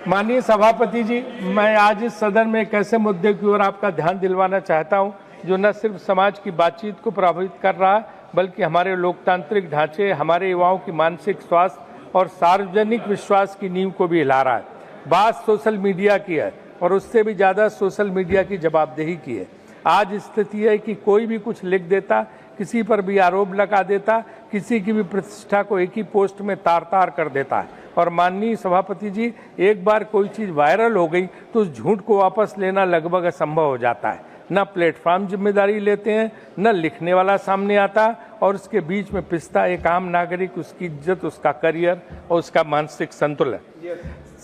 माननीय सभापति जी, मैं आज इस सदन में एक ऐसे मुद्दे की ओर आपका ध्यान दिलवाना चाहता हूं जो न सिर्फ समाज की बातचीत को प्रभावित कर रहा है बल्कि हमारे लोकतांत्रिक ढांचे, हमारे युवाओं की मानसिक स्वास्थ्य और सार्वजनिक विश्वास की नींव को भी हिला रहा है। बात सोशल मीडिया की है और उससे भी ज़्यादा सोशल मीडिया की जवाबदेही की है। आज स्थिति है कि कोई भी कुछ लिख देता, किसी पर भी आरोप लगा देता, किसी की भी प्रतिष्ठा को एक ही पोस्ट में तार-तार कर देता है। और माननीय सभापति जी, एक बार कोई चीज़ वायरल हो गई तो उस झूठ को वापस लेना लगभग असंभव हो जाता है। न प्लेटफॉर्म जिम्मेदारी लेते हैं, न लिखने वाला सामने आता और उसके बीच में पिसता एक आम नागरिक, उसकी इज्जत, उसका करियर और उसका मानसिक संतुलन।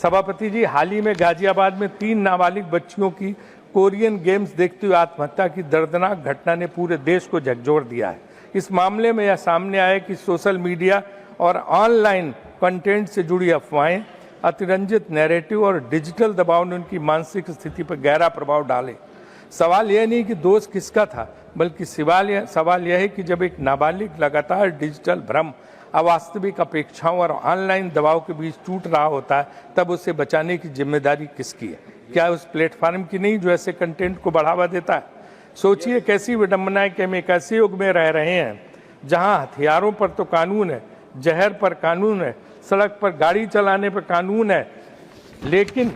सभापति जी, हाल ही में गाजियाबाद में 3 नाबालिग बच्चियों की कोरियन गेम्स देखते हुए आत्महत्या की दर्दनाक घटना ने पूरे देश को झकझोर दिया है। इस मामले में यह सामने आया कि सोशल मीडिया और ऑनलाइन कंटेंट से जुड़ी अफवाहें, अतिरंजित नैरेटिव और डिजिटल दबाव ने उनकी मानसिक स्थिति पर गहरा प्रभाव डाले। सवाल यह नहीं कि दोष किसका था, बल्कि सवाल यह है कि जब एक नाबालिग लगातार डिजिटल भ्रम, अवास्तविक अपेक्षाओं और ऑनलाइन दबाव के बीच टूट रहा होता है, तब उसे बचाने की जिम्मेदारी किसकी है? क्या उस प्लेटफॉर्म की नहीं जो ऐसे कंटेंट को बढ़ावा देता है? सोचिए कैसी विडंबना है कि हम एक ऐसे युग में रह रहे हैं जहां हथियारों पर तो कानून है, जहर पर कानून है, सड़क पर गाड़ी चलाने पर कानून है, लेकिन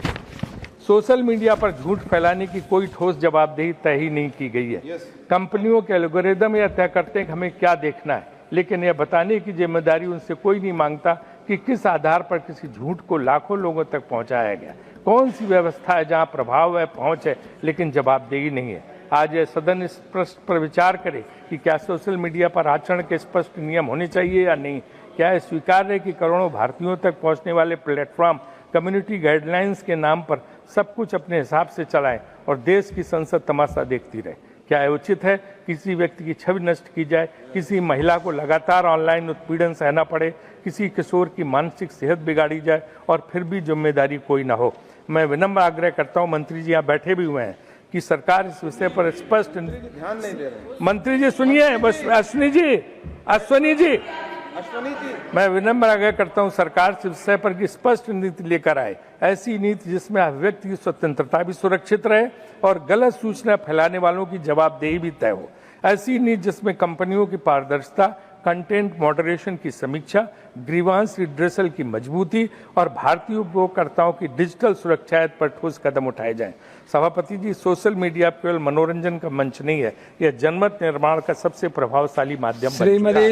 सोशल मीडिया पर झूठ फैलाने की कोई ठोस जवाबदेही तय ही नहीं की गई है। कंपनियों के एल्गोरिदम यह तय करते हैं कि हमें क्या देखना है, लेकिन यह बताने की जिम्मेदारी उनसे कोई नहीं मांगता कि किस आधार पर किसी झूठ को लाखों लोगों तक पहुंचाया गया। कौन सी व्यवस्था है जहां प्रभाव है, पहुंच है, लेकिन जवाबदेही नहीं है। आज यह सदन इस प्रश्न पर विचार करे कि क्या सोशल मीडिया पर आचरण के स्पष्ट नियम होने चाहिए या नहीं। क्या यह स्वीकार्य है कि करोड़ों भारतीयों तक पहुंचने वाले प्लेटफॉर्म कम्युनिटी गाइडलाइंस के नाम पर सब कुछ अपने हिसाब से चलाएं और देश की संसद तमाशा देखती रहे? क्या यह उचित है किसी व्यक्ति की छवि नष्ट की जाए, किसी महिला को लगातार ऑनलाइन उत्पीड़न सहना पड़े, किसी किशोर की मानसिक सेहत बिगाड़ी जाए और फिर भी जिम्मेदारी कोई ना हो? मैं विनम्र आग्रह करता हूं, मंत्री जी यहाँ बैठे भी हुए हैं, कि सरकार इस विषय पर स्पष्ट ध्यान नहीं दे रहे। मंत्री जी सुनिए, बस अश्विनी जी, मैं विनम्र आग्रह करता हूं सरकार से विषय पर की स्पष्ट नीति लेकर आए। ऐसी नीति जिसमें अभिव्यक्ति की स्वतंत्रता भी सुरक्षित रहे और गलत सूचना फैलाने वालों की जवाबदेही भी तय हो। ऐसी नीति जिसमें कंपनियों की पारदर्शिता, कंटेंट मॉडरेशन की समीक्षा, ग्रीवांस रिड्रेसल की मजबूती और भारतीय उपभोक्ताओं की डिजिटल सुरक्षा पर ठोस कदम उठाए जाएं। सभापति जी, सोशल मीडिया केवल मनोरंजन का मंच नहीं है, यह जनमत निर्माण का सबसे प्रभावशाली माध्यम बन चुका है।